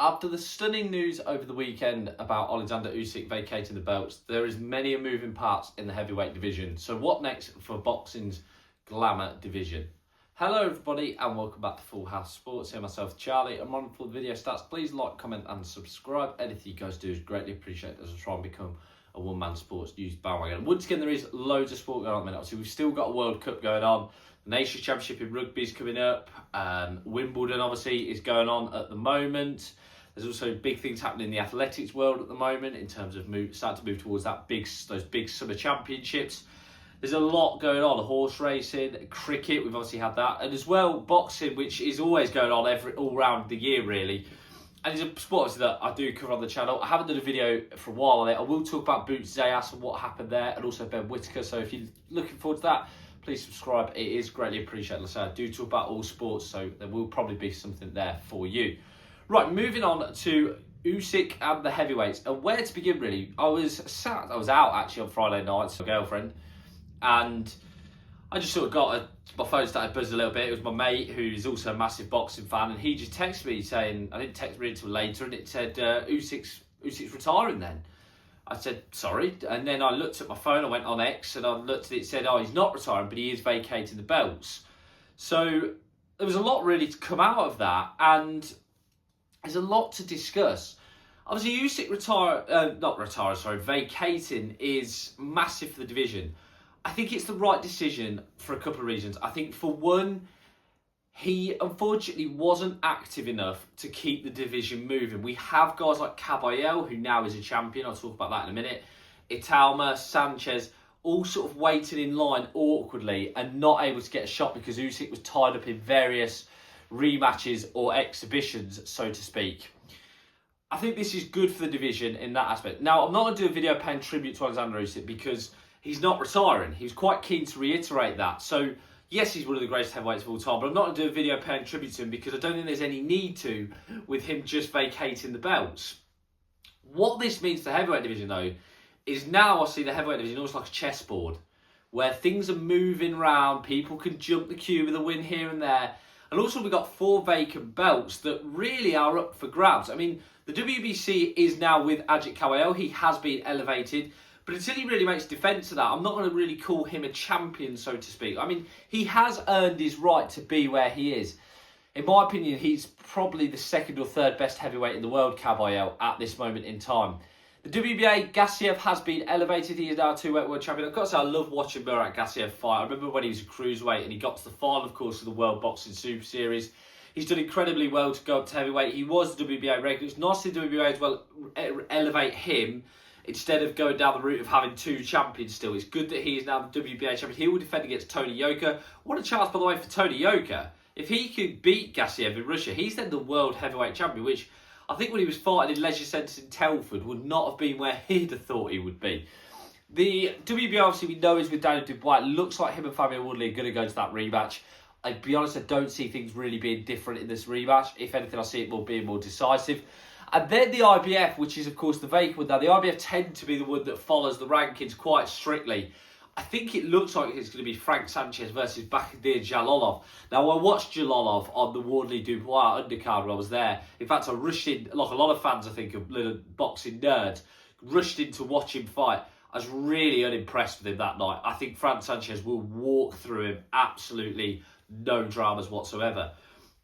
After the stunning news over the weekend about Oleksandr Usyk vacating the belts, there is many moving parts in the heavyweight division. So what next for boxing's glamour division? Hello everybody and welcome back to Full House Sports. Here myself, Charlie. I'm on for the video stats. Please like, comment and subscribe. Anything you guys do is greatly appreciated as I try and become a one-man sports news bandwagon. Once again, there is loads of sport going on at the minute. Obviously, we've still got a World Cup going on. The Nations Championship in rugby is coming up. Wimbledon, obviously, is going on at the moment. There's also big things happening in the athletics world at the moment in terms of starting to move towards those big summer championships. There's a lot going on. Horse racing, cricket, we've obviously had that. And as well, boxing, which is always going on all round the year, really. And it's a sport that I do cover on the channel. I haven't done a video for a while on it. I will talk about Boots Zayas and what happened there, and also Ben Whittaker. So if you're looking forward to that, please subscribe. It is greatly appreciated. Like I said, I do talk about all sports, so there will probably be something there for you. Right, moving on to Usyk and the heavyweights. And where to begin, really? I was out actually on Friday night with my girlfriend, and I just sort of my phone started buzzing a little bit. It was my mate, who's also a massive boxing fan, and he just texted me saying, I didn't text me until later, and it said, Usyk's retiring then. I said, sorry. And then I looked at my phone, I went on X, and I looked at it, it said, oh, he's not retiring, but he is vacating the belts. So there was a lot really to come out of that, and there's a lot to discuss. Obviously, Usyk vacating is massive for the division. I think it's the right decision for a couple of reasons. I think, for one, he unfortunately wasn't active enough to keep the division moving. We have guys like Caballero, who now is a champion. I'll talk about that in a minute. Italma, Sanchez, all sort of waiting in line awkwardly and not able to get a shot because Usyk was tied up in various rematches or exhibitions, so to speak. I think this is good for the division in that aspect. Now, I'm not going to do a video paying tribute to Oleksandr Usyk because he's not retiring. He was quite keen to reiterate that. So, yes, he's one of the greatest heavyweights of all time, but I'm not going to do a video paying tribute to him because I don't think there's any need to with him just vacating the belts. What this means for the heavyweight division, though, is now I see the heavyweight division almost like a chessboard where things are moving around, people can jump the queue with a win here and there. And also we've got 4 vacant belts that really are up for grabs. I mean, the WBC is now with Ajit Caballero. He has been elevated. But until he really makes defence of that, I'm not going to really call him a champion, so to speak. I mean, he has earned his right to be where he is. In my opinion, he's probably the 2nd or 3rd best heavyweight in the world, Caballero, at this moment in time. The WBA, Gassiev has been elevated. He is now a 2-weight world champion. I've got to say, I love watching Murat Gassiev fight. I remember when he was a cruiserweight and he got to the final, of course, of the World Boxing Super Series. He's done incredibly well to go up to heavyweight. He was the WBA regular. It's nice to the WBA as well elevate him instead of going down the route of having 2 champions still. It's good that he is now the WBA champion. He will defend against Tony Yoka. What a chance, by the way, for Tony Yoka. If he could beat Gassiev in Russia, he's then the world heavyweight champion, which I think when he was fighting in leisure centres in Telford would not have been where he'd have thought he would be. The WBA, obviously, we know is with Daniel Dubois. It looks like him and Fabio Woodley are going to go to that rematch. I'll be honest, I don't see things really being different in this rematch. If anything, I see it more being more decisive. And then the IBF, which is, of course, the vacant one. Now, the IBF tend to be the one that follows the rankings quite strictly. I think it looks like it's going to be Frank Sanchez versus Bakhtir Jalolov. Now, I watched Jalolov on the Wardley Dubois undercard when I was there. In fact, I rushed in, like a lot of fans, I think, of little boxing nerds, rushed in to watch him fight. I was really unimpressed with him that night. I think Frank Sanchez will walk through him, absolutely no dramas whatsoever.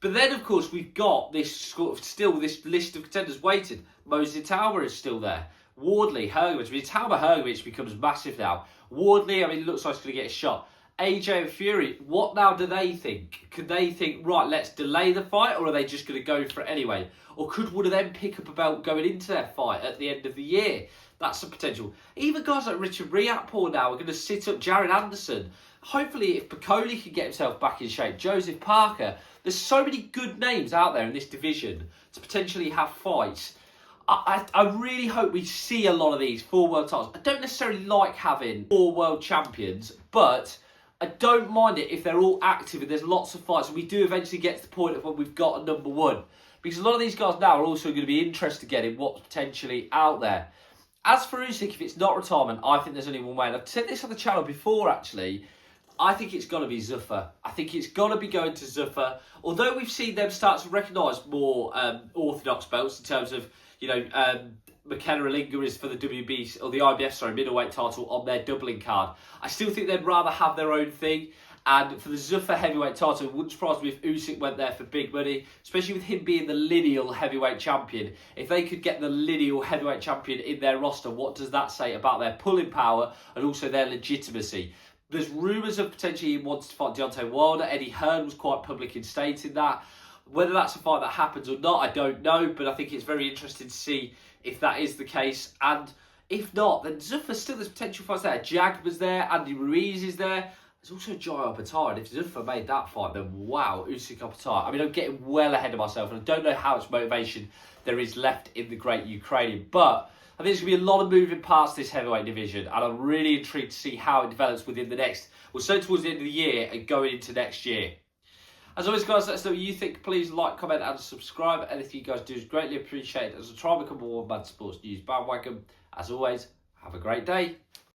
But then, of course, we've got this this list of contenders waiting. Moses Italma is still there. Wardley, Hrgovic. Italma, Hrgovic becomes massive now. Wardley, I mean, it looks like he's going to get a shot. AJ and Fury, what now do they think? Could they think, right, let's delay the fight, or are they just going to go for it anyway? Or could one of them pick up a belt going into their fight at the end of the year? That's a potential. Even guys like Richard Riakporhe now are going to sit up Jared Anderson. Hopefully, if Piccoli can get himself back in shape, Joseph Parker, there's so many good names out there in this division to potentially have fights. I really hope we see a lot of these 4 world titles. I don't necessarily like having 4 world champions, but I don't mind it if they're all active and there's lots of fights. And we do eventually get to the point of when we've got a number 1. Because a lot of these guys now are also going to be interested again in what's potentially out there. As for Usyk, if it's not retirement, I think there's only one way. And I've said this on the channel before, actually. I think it's got to be Zuffa. I think it's got to be going to Zuffa. Although we've seen them start to recognise more orthodox belts in terms of, McKenna Alinga is for the WB or the IBF, middleweight title on their doubling card. I still think they'd rather have their own thing. And for the Zuffa heavyweight title, it wouldn't surprise me if Usyk went there for big money, especially with him being the lineal heavyweight champion. If they could get the lineal heavyweight champion in their roster, what does that say about their pulling power and also their legitimacy? There's rumours of potentially he wants to fight Deontay Wilder. Eddie Hearn was quite public in stating that. Whether that's a fight that happens or not, I don't know, but I think it's very interesting to see if that is the case. And if not, then Zuffa still there's potential fights there. Jag was there, Andy Ruiz is there. There's also Jai Opetaia, and if Zuffa made that fight, then wow, Usyk Opetaia. I mean, I'm getting well ahead of myself, and I don't know how much motivation there is left in the great Ukrainian, but I think there's going to be a lot of moving parts this heavyweight division, and I'm really intrigued to see how it develops within the next, so towards the end of the year and going into next year. As always, guys, let us know what you think. Please like, comment, and subscribe. Anything you guys do is greatly appreciated as I try to become more Mad Sports News bandwagon. As always, have a great day.